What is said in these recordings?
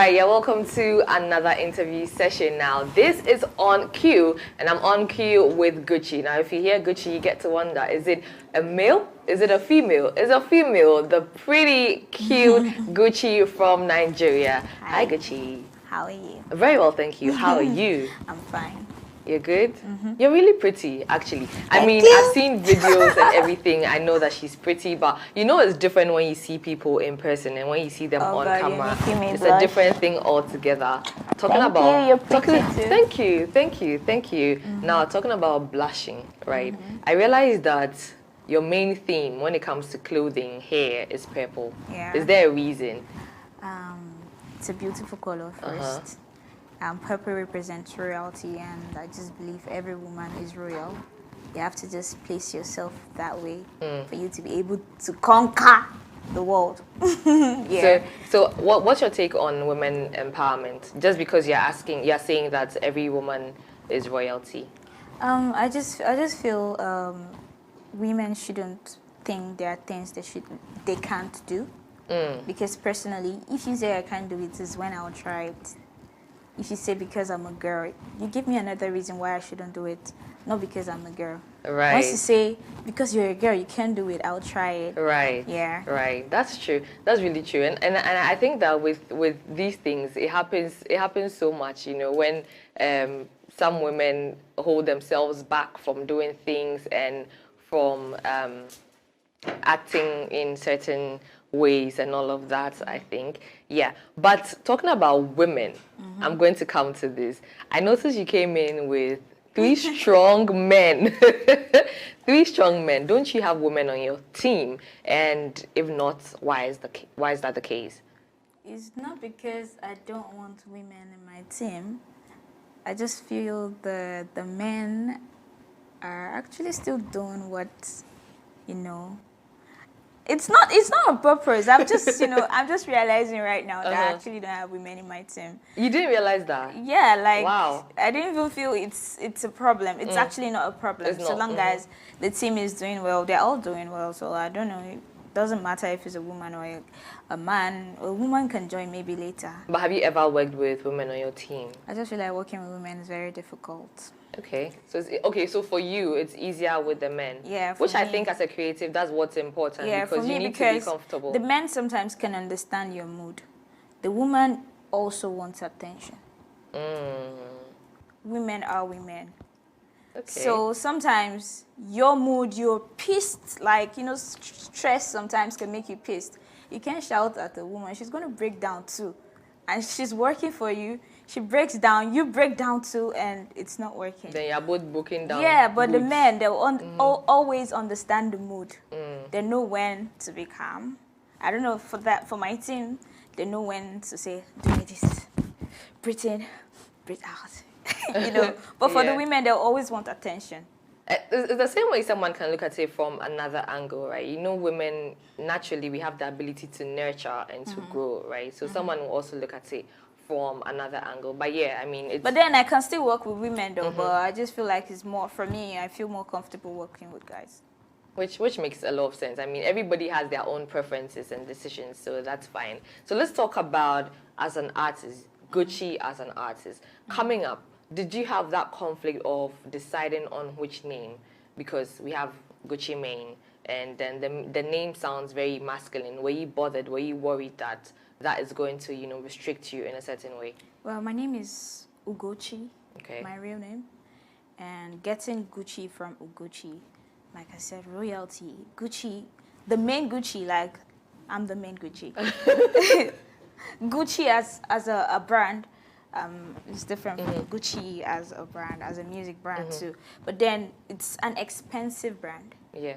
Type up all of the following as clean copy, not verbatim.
right, you're welcome to another interview session now. This is On Cue, and I'm on cue with Guchi. Now, if you hear Guchi, you get to wonder, is it a male? Is it a female? It's a female, the pretty cute Guchi from Nigeria. Hi, Guchi. How are you? Very well, thank you. How are you? I'm fine. You're good? You're really pretty, actually. I mean, you. I've seen videos and everything. I know that she's pretty, but you know it's different when you see people in person and when you see them on camera. It's a different thing altogether. Talking about you're pretty too. Thank you. Now, talking about blushing, right? I realized that your main theme when it comes to clothing, hair, is purple. Yeah. Is there a reason? It's a beautiful color first. Purple represents royalty, and I just believe every woman is royal. You have to just place yourself that way for you to be able to conquer the world. Yeah. So what's your take on women empowerment? Just because you're saying that every woman is royalty. I just feel women shouldn't think there are things they can't do. Because personally, if you say I can't do it, is when I'll try it. If you say because I'm a girl, you give me another reason why I shouldn't do it, not because I'm a girl. Right. Once you say because you're a girl, you can't do it, I'll try it. Right. Yeah. Right. That's true. That's really true. And I think that with these things, it happens so much. You know, when some women hold themselves back from doing things and from acting in certain ways and all of that, I think. Yeah. But talking about women, I'm going to come to this. I noticed you came in with 3 strong men. 3 strong men. Don't you have women on your team? And if not, why is that the case? It's not because I don't want women in my team. I just feel the men are actually still doing what, you know. It's not on purpose. I'm just, I'm just realizing right now that I actually don't have women in my team. You didn't realize that? Yeah, like, wow. I didn't even feel it's a problem. It's actually not a problem. It's so not. long as the team is doing well, they're all doing well. So I don't know. It doesn't matter if it's a woman or a man. A woman can join maybe later. But have you ever worked with women on your team? I just feel like working with women is very difficult. Okay, so for you, it's easier with the men. Yeah, which me, I think as a creative, that's what's important. Yeah, because for me, you need to be comfortable. The men sometimes can understand your mood. The woman also wants attention. Women are women. Okay. So sometimes your mood, you're pissed, like, stress sometimes can make you pissed. You can't shout at a woman. She's going to break down too. And she's working for you. She breaks down, you break down too, and it's not working. Then you're both broken down. Yeah, but the men, they'll always understand the mood. They know when to be calm. I don't know, for my team, they know when to say, do me this, breathe in, breathe out. But for the women, they'll always want attention. It's the same way someone can look at it from another angle, right? Women, naturally, we have the ability to nurture and to grow, right? So someone will also look at it from another angle. But yeah, I mean, it's... But then I can still work with women, though, but I just feel like it's more, for me, I feel more comfortable working with guys. Which makes a lot of sense. I mean, everybody has their own preferences and decisions, so that's fine. So let's talk about, as an artist, Guchi as an artist. Coming up, did you have that conflict of deciding on which name? Because we have Gucci Mane, and then the name sounds very masculine. Were you bothered? Were you worried that is going to, restrict you in a certain way? Well, my name is Ugochi, okay. My real name. And getting Gucci from Ugochi, like I said, royalty. Gucci, the main Gucci, like, I'm the main Gucci. Gucci as a brand, it's different from Gucci as a brand, as a music brand too. But then it's an expensive brand. Yeah.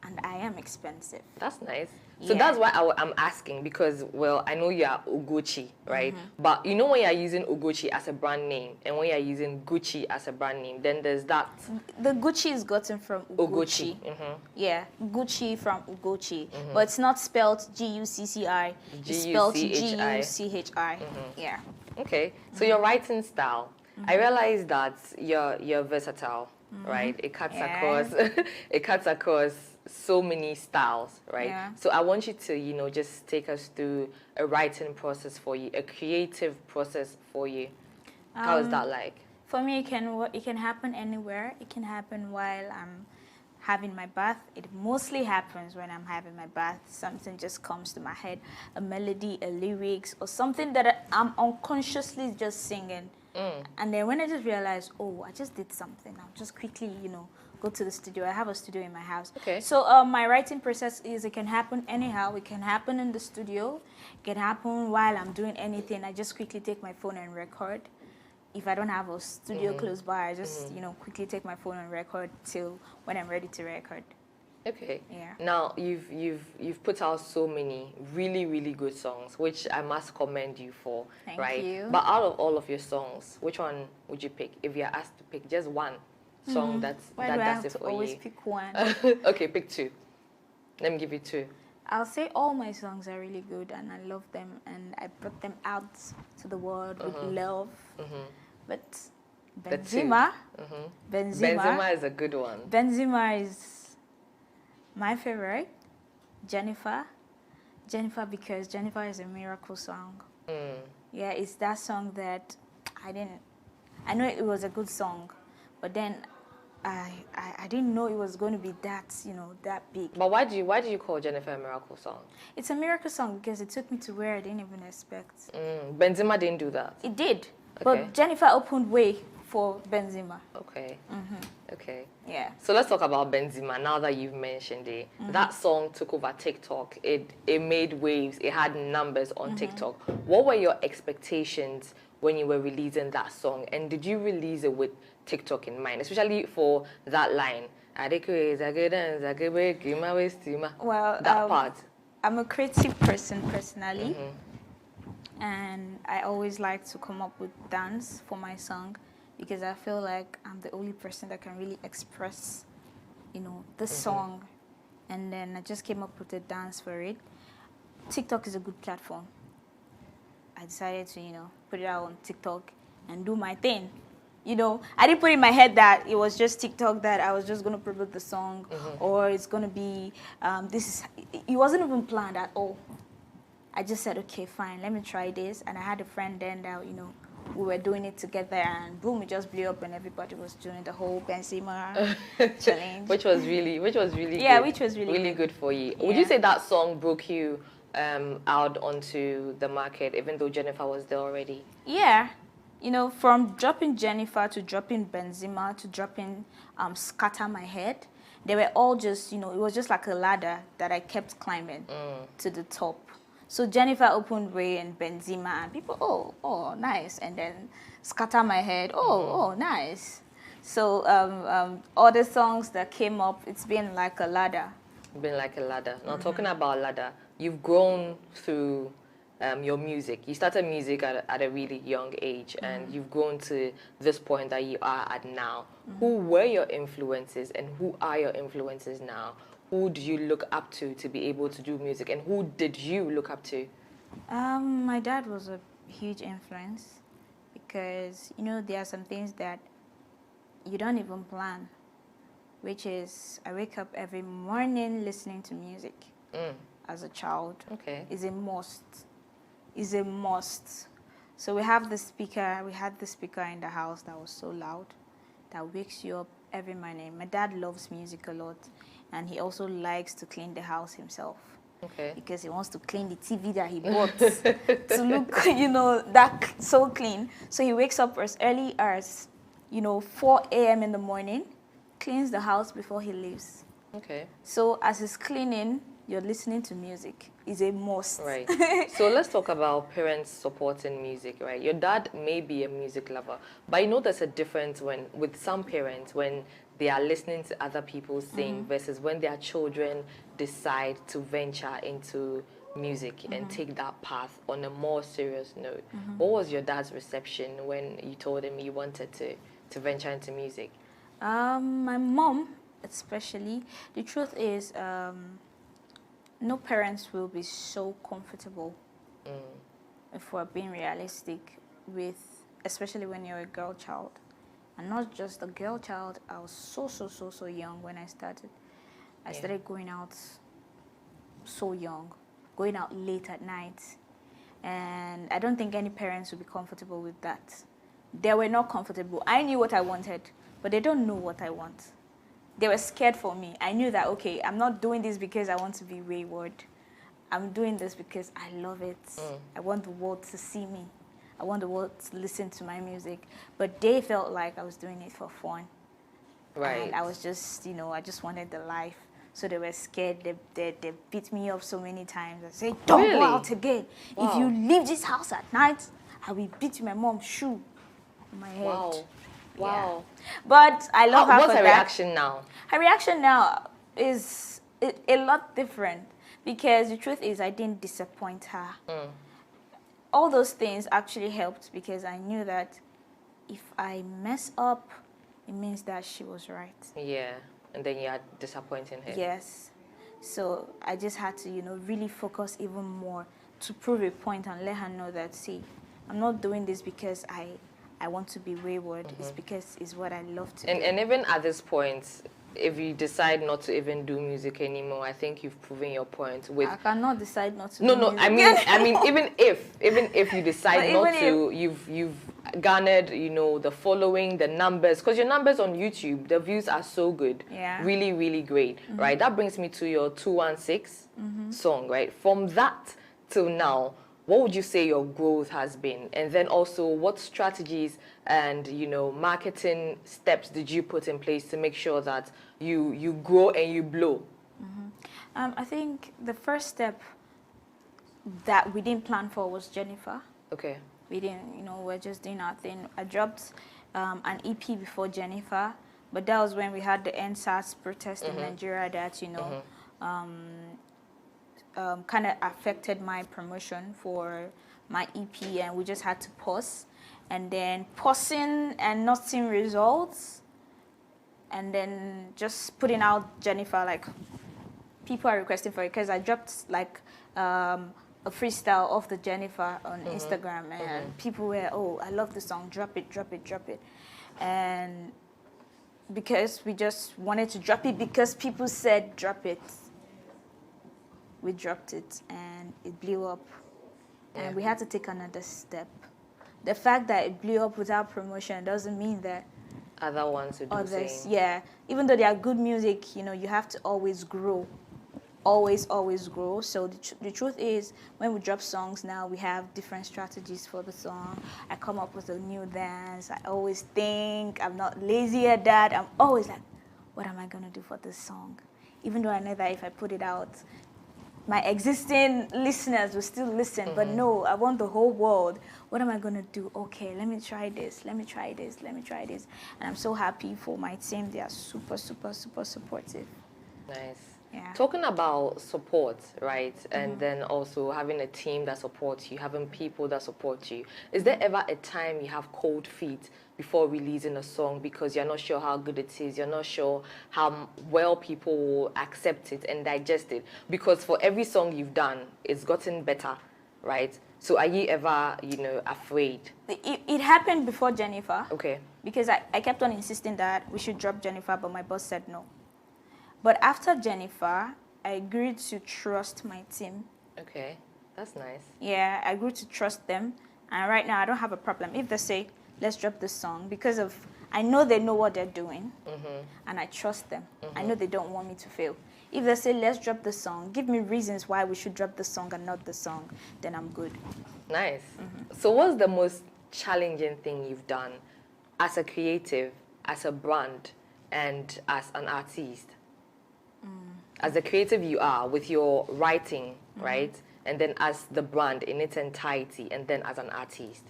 And I am expensive. That's nice. So that's why I'm asking, because, well, I know you are Ugochi, right? But when you're using Ugochi as a brand name and when you're using Gucci as a brand name, then there's that. The Gucci is gotten from Ugochi. Yeah, Gucci from Ugochi. But it's not spelled G-U-C-C-I. It's spelled G-U-C-H-I. Yeah. Okay. So your writing style, I realize that you're versatile, right? It cuts across so many styles, right? Yeah. So I want you to, just take us through a writing process for you, a creative process for you. How is that like? For me, it can happen anywhere. It can happen while I'm having my bath. It mostly happens when I'm having my bath. Something just comes to my head, a melody, a lyrics, or something that I'm unconsciously just singing. And then when I just realize, oh, I just did something, I'll just quickly, go to the studio. I have a studio in my house. Okay. So my writing process it can happen anyhow. It can happen in the studio. It can happen while I'm doing anything. I just quickly take my phone and record. If I don't have a studio close by, I just, quickly take my phone and record till when I'm ready to record. Okay. Yeah. Now you've put out so many really, really good songs, which I must commend you for. Thank right? you. But out of all of your songs, which one would you pick if you're asked to pick just one song that does it for you? Always pick one? Okay, pick two. Let me give you two. I'll say all my songs are really good and I love them and I brought them out to the world with love. But Benzema, Benzema is a good one. Benzema is my favorite. Jennifer because Jennifer is a miracle song. Yeah, it's that song that I know it was a good song, but then I didn't know it was going to be that, that big. But why do you call Jennifer a miracle song? It's a miracle song because it took me to where I didn't even expect. Benzema didn't do that. It did. Okay. But Jennifer opened way for Benzema. Okay. Okay. Yeah. So let's talk about Benzema now that you've mentioned it. That song took over TikTok. It made waves. It had numbers on TikTok. What were your expectations when you were releasing that song? And did you release it with TikTok in mind, especially for that line? Well, that part. I'm a creative person personally. And I always like to come up with dance for my song because I feel like I'm the only person that can really express, the song. And then I just came up with a dance for it. TikTok is a good platform. I decided to, put it out on TikTok and do my thing. I didn't put in my head that it was just TikTok, that I was just going to promote the song or it's going to be, it wasn't even planned at all. I just said, okay, fine, let me try this. And I had a friend then that, we were doing it together and boom, it just blew up and everybody was doing the whole Benzema challenge. Which was really yeah, good. which was really good for you. Yeah. Would you say that song broke you out onto the market even though Jennifer was there already? Yeah. From dropping Jennifer to dropping Benzema to dropping Scatter My Head, they were all just, it was just like a ladder that I kept climbing to the top. So Jennifer opened way and Benzema and people, oh, nice. And then Scatter My Head, oh, nice. So all the songs that came up, it's been like a ladder. Now talking about ladder, you've grown through your music. You started music at a really young age and you've grown to this point that you are at now. Who were your influences and who are your influences now? Who do you look up to be able to do music, and who did you look up to? My dad was a huge influence because, there are some things that you don't even plan, which is I wake up every morning listening to music as a child. Okay. Is a must. So we had the speaker in the house that was so loud that wakes you up every morning. My dad loves music a lot. And he also likes to clean the house himself. Okay. Because he wants to clean the TV that he bought to look, that so clean. So he wakes up as early as, 4 a.m. in the morning, cleans the house before he leaves. Okay. So as he's cleaning, you're listening to music. It's a must. Right. So let's talk about parents supporting music, right? Your dad may be a music lover, but there's a difference with some parents when they are listening to other people sing versus when their children decide to venture into music and take that path on a more serious note. What was your dad's reception when you told him you wanted to venture into music? My mom, especially, the truth is, no parents will be so comfortable, if we're being realistic, especially when you're a girl child. And not just a girl child, I was so young when I started. I started going out so young, going out late at night. And I don't think any parents would be comfortable with that. They were not comfortable. I knew what I wanted, but they don't know what I want. They were scared for me. I knew that, okay, I'm not doing this because I want to be wayward. I'm doing this because I love it. I want the world to see me. I want the world to listen to my music. But they felt like I was doing it for fun. Right. And I was just, I just wanted the life. So they were scared. They beat me up so many times. I say, don't go out again. Wow. If you leave this house at night, I will beat my mom's shoe on my head. Wow. Wow. Yeah. But I love her. What's for her that. reaction now? Her reaction now is a lot different, because the truth is I didn't disappoint her. All those things actually helped, because I knew that if I mess up, it means that she was right. Yeah. And then you are disappointing her. Yes. So I just had to, really focus even more to prove a point and let her know that, see, I'm not doing this because I want to be wayward. It's because it's what I love to do. And even at this point, if you decide not to even do music anymore, I think you've proven your point. With I cannot decide not to. No, do no. music. I mean, even if you decide But not to, you've garnered, the following, the numbers, because your numbers on YouTube, the views are so good. Yeah. Really, really great. Right. That brings me to your 216 song. Right. From that till now, what would you say your growth has been? And then also, what strategies and, marketing steps did you put in place to make sure that you grow and you blow? I think the first step that we didn't plan for was Jennifer. Okay. We didn't, we're just doing our thing. I dropped an EP before Jennifer, but that was when we had the NSAS protest in Nigeria that, kind of affected my promotion for my EP, and we just had to pause. And then pausing and not seeing results, and then just putting out Jennifer, like, people are requesting for it, because I dropped, like, a freestyle of the Jennifer on Instagram, and people were, oh, I love the song, drop it, drop it, drop it. And because we just wanted to drop it because people said drop it, we dropped it, and it blew up. And we had to take another step. The fact that it blew up without promotion doesn't mean that other ones would do the same. Yeah, even though they are good music, you have to always grow. Always grow. So the truth is, when we drop songs now, we have different strategies for the song. I come up with a new dance. I always think, I'm not lazy at that. I'm always like, what am I going to do for this song? Even though I know that if I put it out, my existing listeners will still listen, but no, I want the whole world. What am I going to do? Okay, let me try this, let me try this, let me try this. And I'm so happy for my team. They are super, super, super supportive. Nice. Yeah. Talking about support, right? And then also having a team that supports you, having people that support you. Is there ever a time you have cold feet before releasing a song because you're not sure how good it is, you're not sure how well people will accept it and digest it? Because for every song you've done, it's gotten better, right? So are you ever, afraid? It happened before Jennifer. Okay. Because I kept on insisting that we should drop Jennifer, but my boss said no. But after Jennifer, I agreed to trust my team. Okay, that's nice. Yeah, I agreed to trust them. And right now, I don't have a problem. If they say, let's drop this song, because I know they know what they're doing, and I trust them. I know they don't want me to fail. If they say, let's drop the song, give me reasons why we should drop the song and not the song, then I'm good. Nice. So what's the most challenging thing you've done as a creative, as a brand, and as an artist? As a creative you are with your writing, right? And then as the brand in its entirety, and then as an artist.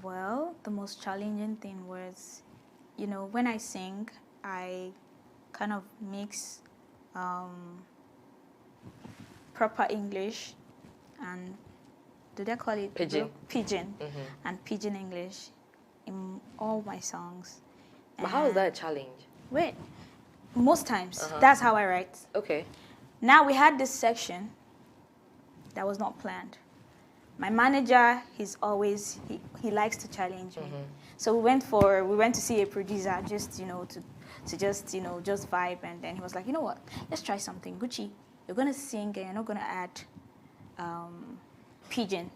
Well, the most challenging thing was, when I sing, I kind of mix proper English and, do they call it? Pidgin. Pidgin. And Pidgin English in all my songs. But how is that a challenge? Wait. Most times, that's how I write. Okay. Now we had this section that was not planned. my manager, he likes to challenge me. So we went to see a producer just, to just vibe. And then he was like, you know what, let's try something. Guchi, you're going to sing and you're not going to add pigeon.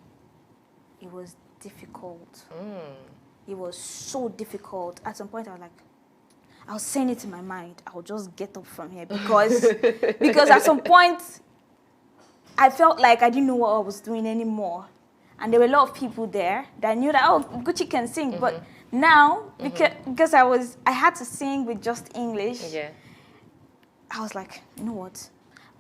It was difficult. It was so difficult. At some point, I was like, I'll send it in my mind. I'll just get up from here because at some point, I felt like I didn't know what I was doing anymore. And there were a lot of people there that knew that, oh, Guchi can sing. But now, because I had to sing with just English, I was like, you know what?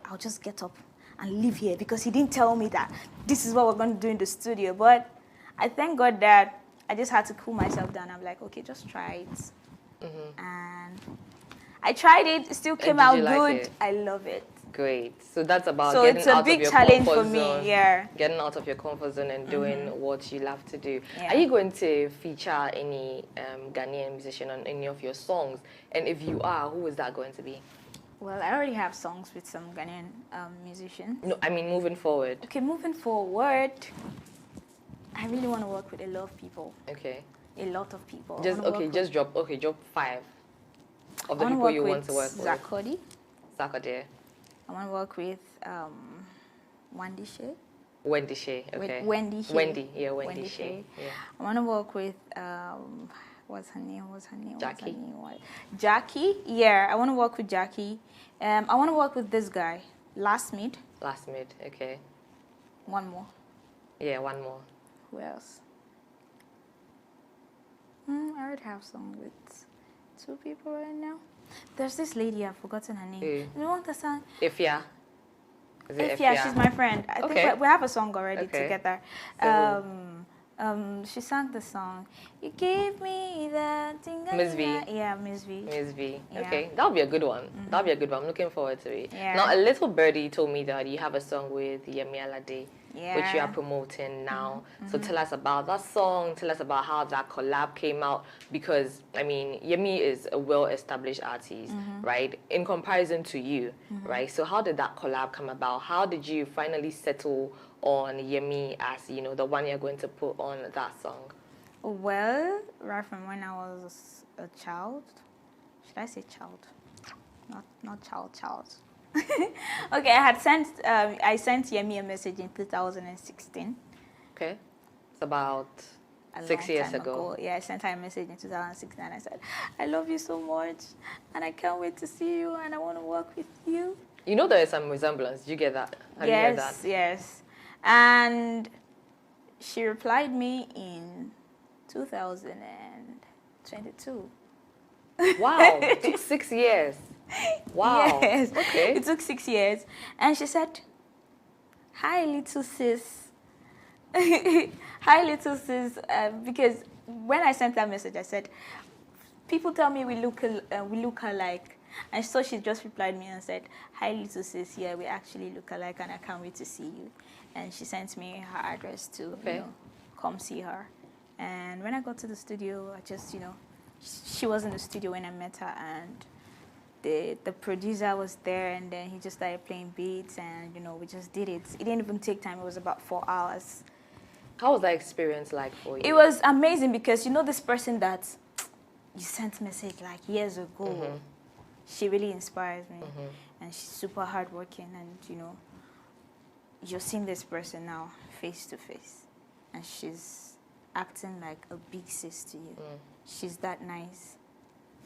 I'll just get up and leave here because he didn't tell me that this is what we're going to do in the studio. But I thank God that I just had to cool myself down. I'm like, okay, just try it. And I tried it. It still came out good. I love it. Great. So that's about so getting it's a out big of your challenge comfort for me. zone, getting out of your comfort zone and doing what you love to do. Are you going to feature any Ghanaian musician on any of your songs? And if you are, who is that going to be? Well, I already have songs with some Ghanaian musicians. No, I mean moving forward. Okay, moving forward, I really want to work with a lot of people. Okay. A lot of people. Just drop 5 of the people you want to work with. Zakodi. I want to work with Wendy Shea. Wendy Shea, okay. Wendy Shea. Wendy Shea. Yeah. I want to work with what's her name? Jackie. Jackie. Yeah, I want to work with Jackie. I want to work with this guy, Last Mid, okay. One more. Yeah, one more. Who else? I already have song with 2 people right now. There's this lady, I've forgotten her name. You want the song? Ifya. Ifya, she's my friend. I think we have a song already together. She sang the song. You gave me that thing. Miss V. Yeah, Miss V. Miss V. Yeah. Okay, that'll be a good one. That'll be a good one. I'm looking forward to it. Yeah. Now, a little birdie told me that you have a song with Yemi Alade, which you are promoting now. So tell us about that song. Tell us about how that collab came out. Because, I mean, Yemi is a well-established artist, right? In comparison to you, right? So how did that collab come about? How did you finally settle on Yemi as, the one you're going to put on that song? Well, right from when I was a child. Should I say child? Not child. Okay, I sent Yemi a message in 2016. Okay. It's about 6 years ago. Yeah, I sent her a message in 2016 and I said, I love you so much and I can't wait to see you and I want to work with you. You know there is some resemblance. Did you get that? Have you heard that? Yes. And she replied me in 2022. Wow, it took 6 years. Wow. Yes. Okay. It took 6 years. And she said, hi, little sis. Hi, little sis. Because when I sent that message, I said, people tell me we look alike. And so she just replied me and said, hi, little sis. Yeah, we actually look alike and I can't wait to see you. And she sent me her address to come see her. And when I got to the studio, I just, she was in the studio when I met her and the producer was there and then he just started playing beats and, we just did it. It didn't even take time. It was about 4 hours. How was that experience like for you? It was amazing because, this person that you sent message like years ago, she really inspires me and she's super hardworking and, you're seeing this person now face to face and she's acting like a big sis to you. She's that nice.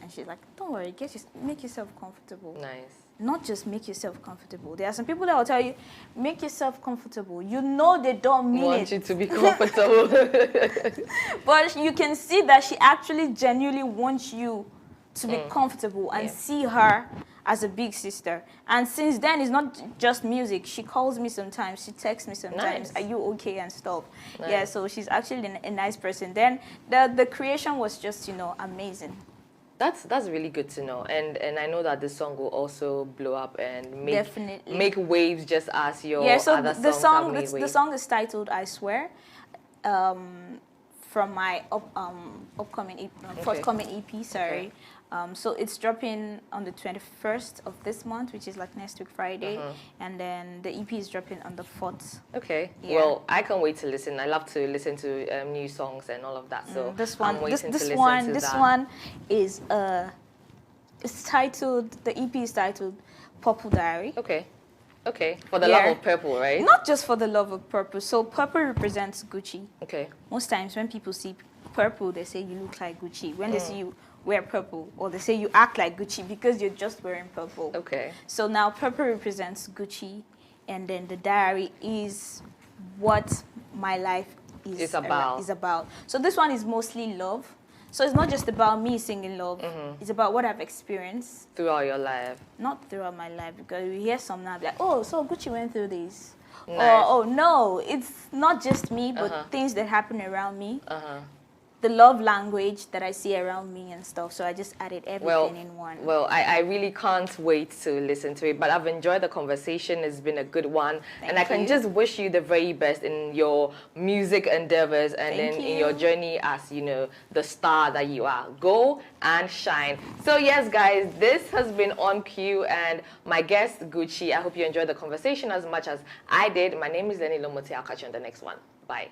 And she's like, don't worry, make yourself comfortable. Nice. Not just make yourself comfortable. There are some people that will tell you, make yourself comfortable. They don't mean want you to be comfortable. But you can see that she actually genuinely wants you to be comfortable and see her as a big sister. And since then, it's not just music. She calls me sometimes. She texts me sometimes. Nice. Are you okay and stuff? Nice. Yeah, so she's actually a nice person. Then the creation was just, That's amazing. really good to know. And I know that this song will also blow up and Definitely. make waves just as your other songs have made waves. The song is titled I Swear. from my forthcoming EP. Sorry. Okay. So it's dropping on the 21st of this month, which is like next week Friday, and then the EP is dropping on the 4th. Okay. Yeah. Well, I can't wait to listen. I love to listen to new songs and all of that. So This one, I'm waiting to listen to this that. one is it's titled. The EP is titled Purple Diary. Okay. Okay. For the Yeah. love of purple, right? Not just for the love of purple. So purple represents Gucci. Okay. Most times when people see purple, they say you look like Gucci. When they see you wear purple, or they say you act like Gucci because you're just wearing purple. Okay. So now purple represents Gucci, and then the diary is what my life It's about. is about. So this one is mostly love. So it's not just about me singing love. It's about what I've experienced, Throughout your life. not throughout my life, because we hear some now like, oh, so Gucci went through this. Nice. Or, oh no, it's not just me, but things that happen around me. Uh-huh. The love language that I see around me and stuff. So I just added everything in one. Well, I really can't wait to listen to it, but I've enjoyed the conversation. It's been a good one. And I can you. just wish you the very best in your music endeavors and Thank then in you. your journey as, the star that you are. Go and shine. So yes, guys, this has been On Cue and my guest, Guchi. I hope you enjoyed the conversation as much as I did. My name is Lenny Lomote. I'll catch you on the next one. Bye.